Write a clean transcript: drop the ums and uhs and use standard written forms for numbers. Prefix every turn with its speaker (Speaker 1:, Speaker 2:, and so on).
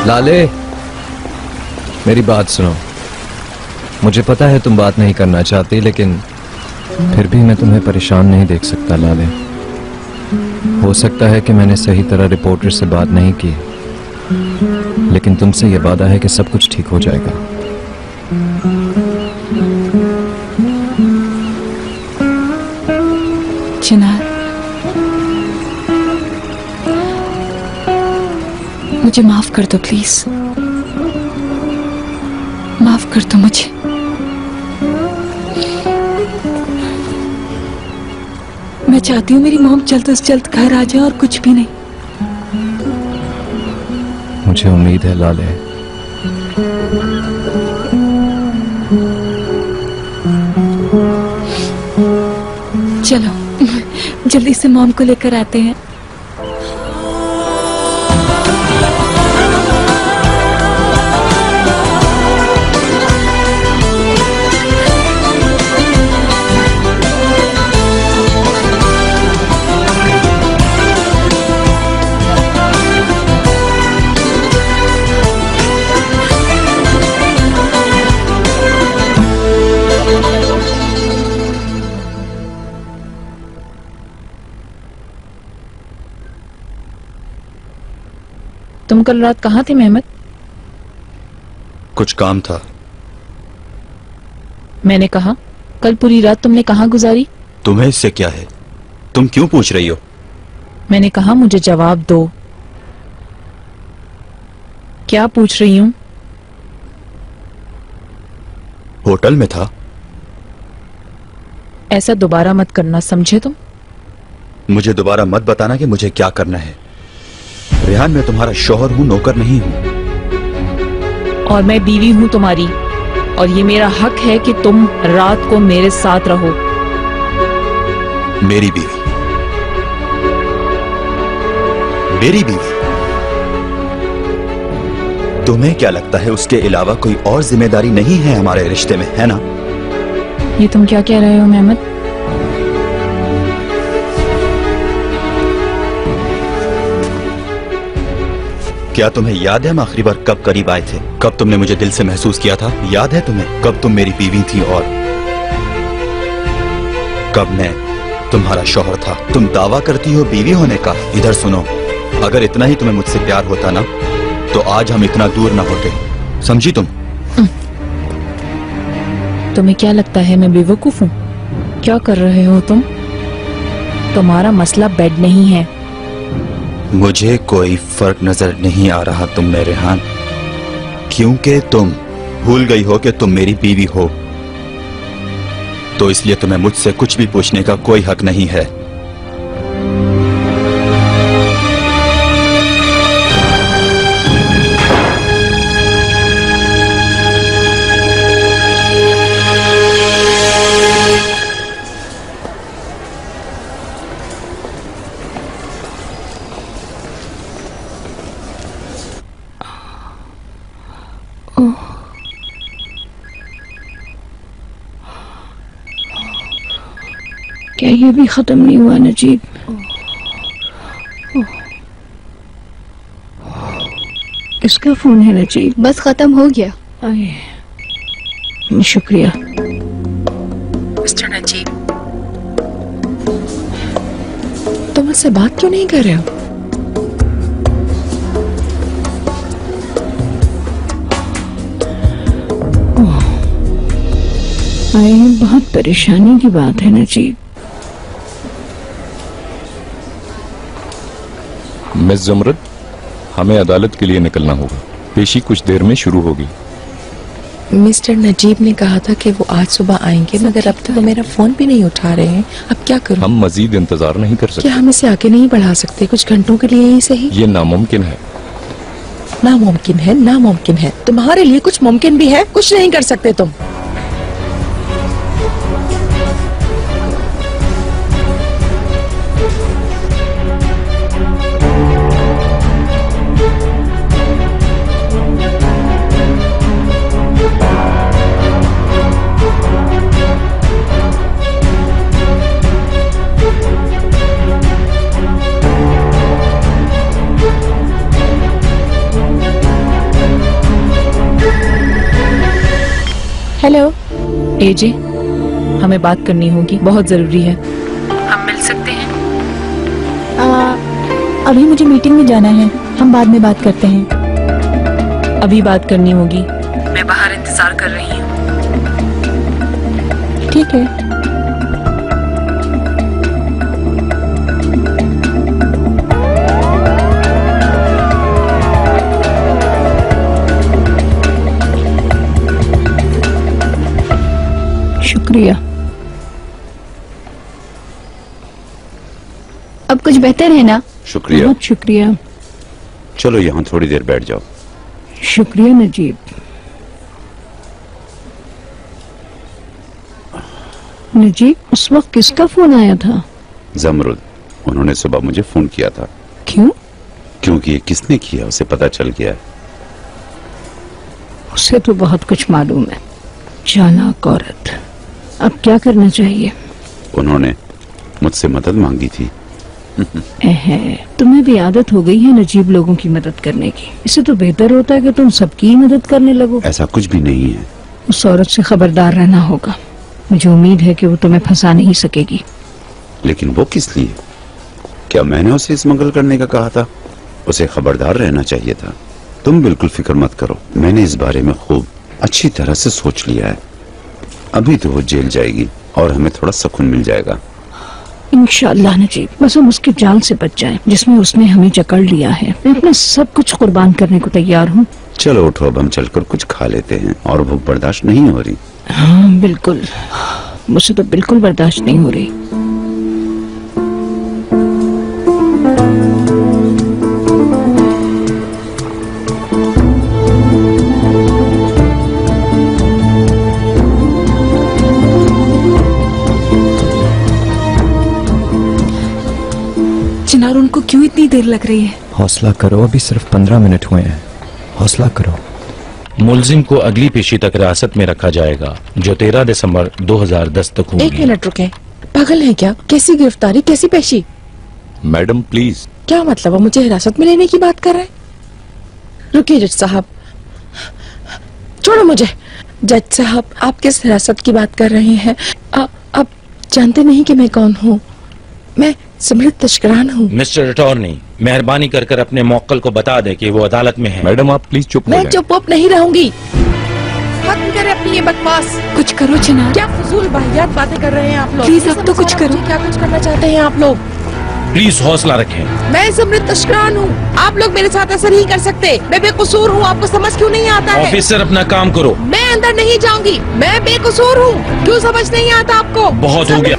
Speaker 1: लाले, मेरी बात सुनो। मुझे पता है तुम बात नहीं करना चाहती, लेकिन फिर भी मैं तुम्हें परेशान नहीं देख सकता लाले। हो सकता है कि मैंने सही तरह रिपोर्टर से बात नहीं की, लेकिन तुमसे यह वादा है कि सब कुछ ठीक हो जाएगा।
Speaker 2: चिनार, मुझे माफ कर दो प्लीज, माफ कर दो मुझे। मैं चाहती हूँ मेरी मॉम जल्द से जल्द घर आ जाए और कुछ भी नहीं।
Speaker 1: मुझे उम्मीद है लाले।
Speaker 2: चलो जल्दी से मॉम को लेकर आते हैं। तुम कल रात कहाँ थे मेहमत?
Speaker 3: कुछ काम था।
Speaker 2: मैंने कहा कल पूरी रात तुमने कहाँ गुजारी?
Speaker 3: तुम्हें इससे क्या है? तुम क्यों पूछ रही हो?
Speaker 2: मैंने कहा मुझे जवाब दो। क्या पूछ रही हूँ?
Speaker 3: होटल में था।
Speaker 2: ऐसा दोबारा मत करना, समझे तुम?
Speaker 3: मुझे दोबारा मत बताना कि मुझे क्या करना है। रेहान, मैं तुम्हारा शौहर हूं, नौकर नहीं हूं।
Speaker 2: और मैं बीवी हूं तुम्हारी, और ये मेरा हक है कि तुम रात को मेरे साथ रहो।
Speaker 3: मेरी बीवी, मेरी बीवी। तुम्हें क्या लगता है उसके अलावा कोई और जिम्मेदारी नहीं है हमारे रिश्ते में, है ना?
Speaker 2: ये तुम क्या कह रहे हो मेहमत?
Speaker 3: क्या तुम्हें याद है हम आखिरी बार कब करीब आए थे? कब तुमने मुझे दिल से महसूस किया था? याद है तुम्हें कब तुम मेरी बीवी थी और कब मैं तुम्हारा शौहर था? तुम दावा करती हो बीवी होने का। इधर सुनो, अगर इतना ही तुम्हें मुझसे प्यार होता ना, तो आज हम इतना दूर ना होते। समझी तुम?
Speaker 2: तुम्हें क्या लगता है मैं बेवकूफ हूँ? क्या कर रहे हो तुम? तुम्हारा मसला बेड नहीं है।
Speaker 3: मुझे कोई फर्क नजर नहीं आ रहा तुम में रेहान, क्योंकि तुम भूल गई हो कि तुम मेरी बीवी हो। तो इसलिए तुम्हें मुझसे कुछ भी पूछने का कोई हक नहीं है।
Speaker 2: क्या ये भी खत्म नहीं हुआ नजीब? इसका फोन है नजीब।
Speaker 4: बस खत्म हो गया।
Speaker 2: शुक्रिया मिस्टर नजीब। तुम मुझसे बात क्यों नहीं कर रहे हो? बहुत परेशानी की बात है नजीब।
Speaker 5: मिस जमरद, हमें अदालत के लिए निकलना होगा। पेशी कुछ देर में शुरू होगी।
Speaker 6: मिस्टर नजीब ने कहा था कि वो आज सुबह आएंगे, मगर अब तक वो मेरा फोन भी नहीं उठा रहे हैं। अब क्या करूं?
Speaker 5: हम मजीद इंतजार नहीं कर सकते।
Speaker 6: क्या हम इसे आगे नहीं बढ़ा सकते? कुछ घंटों के लिए ही सही।
Speaker 5: ये नामुमकिन है।
Speaker 6: नामुमकिन है, नामुमकिन है। तुम्हारे लिए कुछ मुमकिन भी है? कुछ नहीं कर सकते तुम। हेलो।
Speaker 2: एजे, हमें बात करनी होगी, बहुत जरूरी है। हम मिल सकते हैं?
Speaker 4: अभी मुझे मीटिंग में जाना है, हम बाद में बात करते हैं।
Speaker 2: अभी बात करनी होगी, मैं बाहर इंतजार कर रही हूँ।
Speaker 4: ठीक है। शुक्रिया। अब कुछ बेहतर है ना?
Speaker 7: शुक्रिया।
Speaker 4: बहुत शुक्रिया।
Speaker 7: चलो यहाँ थोड़ी देर बैठ जाओ।
Speaker 4: शुक्रिया नजीब। नजीब, उस वक्त किसका फोन आया था?
Speaker 7: जमरुद, उन्होंने सुबह मुझे फोन किया था।
Speaker 4: क्यों?
Speaker 7: क्योंकि ये किसने किया उसे पता चल गया है।
Speaker 4: उसे तो बहुत कुछ मालूम है। चालाक औरत। अब क्या करना चाहिए?
Speaker 7: उन्होंने मुझसे मदद मांगी थी।
Speaker 4: तुम्हें भी आदत हो गई है नजीब लोगों की मदद करने की। इससे तो बेहतर होता है कि तुम सबकी मदद करने लगो।
Speaker 7: ऐसा कुछ भी नहीं है।
Speaker 4: उस औरत से खबरदार रहना होगा। मुझे उम्मीद है कि वो तुम्हें फंसा नहीं सकेगी।
Speaker 7: लेकिन वो किस लिए? क्या मैंने उसे स्मगल करने का कहा था? उसे खबरदार रहना चाहिए था। तुम बिल्कुल फिक्र मत करो, मैंने इस बारे में खूब अच्छी तरह से सोच लिया है। अभी तो वो जेल जाएगी और हमें थोड़ा सुकून मिल जाएगा।
Speaker 4: इंशाअल्लाह नजीब, बस हम उसके जाल से बच जाएं जिसमें उसने हमें जकड़ लिया है। मैं अपना सब कुछ कुर्बान करने को तैयार हूँ।
Speaker 7: चलो उठो, अब हम चलकर कुछ खा लेते हैं, और भूख बर्दाश्त नहीं हो रही।
Speaker 4: हाँ बिल्कुल, मुझसे तो बिल्कुल बर्दाश्त नहीं हो रही।
Speaker 6: चिनार, उनको क्यों इतनी देर लग रही है?
Speaker 1: हौसला करो, अभी सिर्फ 15 मिनट हुए हैं। हौसला करो।
Speaker 8: मुलजिम को अगली पेशी तक हिरासत में रखा जाएगा, जो 13 दिसंबर 2010 तक होगी।
Speaker 6: 1 मिनट रुके, पागल है क्या? कैसी गिरफ्तारी, कैसी पेशी?
Speaker 5: Madam please.
Speaker 6: क्या मतलब? वो मुझे हिरासत में लेने की बात कर रहे हैं? रुकिए जज साहब, छोड़ो मुझे। जज साहब, आप किस हिरासत की बात कर रहे हैं? आप जानते नहीं कि मैं कौन हूँ? मैं समृद्ध तस्करान हूँ।
Speaker 8: मिस्टर अटॉर्नी, मेहरबानी कर अपने मौक्कल को बता दे कि वो अदालत में है।
Speaker 5: मैडम आप प्लीज चुप हो
Speaker 6: मैं
Speaker 5: जाएं।
Speaker 6: चुप नहीं रहूंगी। खत्म करें अपनी ये बकवास।
Speaker 9: कुछ करो चिनार।
Speaker 6: क्या फजूल वाहियात बातें कर रहे हैं आप लोग?
Speaker 9: प्लीज अब तो कुछ करो।
Speaker 6: क्या कुछ करना चाहते हैं आप लोग?
Speaker 8: प्लीज हौसला रखें।
Speaker 6: मैं समृद्ध तस्करान हूँ, आप लोग मेरे साथ ऐसा नहीं कर सकते। मैं बेकसूर हूँ, आपको समझ क्यों नहीं आता है?
Speaker 8: ऑफिसर अपना काम करो।
Speaker 6: मैं अंदर नहीं जाऊंगी, मैं बेकसूर हूँ। क्यों समझ नहीं आता आपको?
Speaker 8: बहुत हो गया।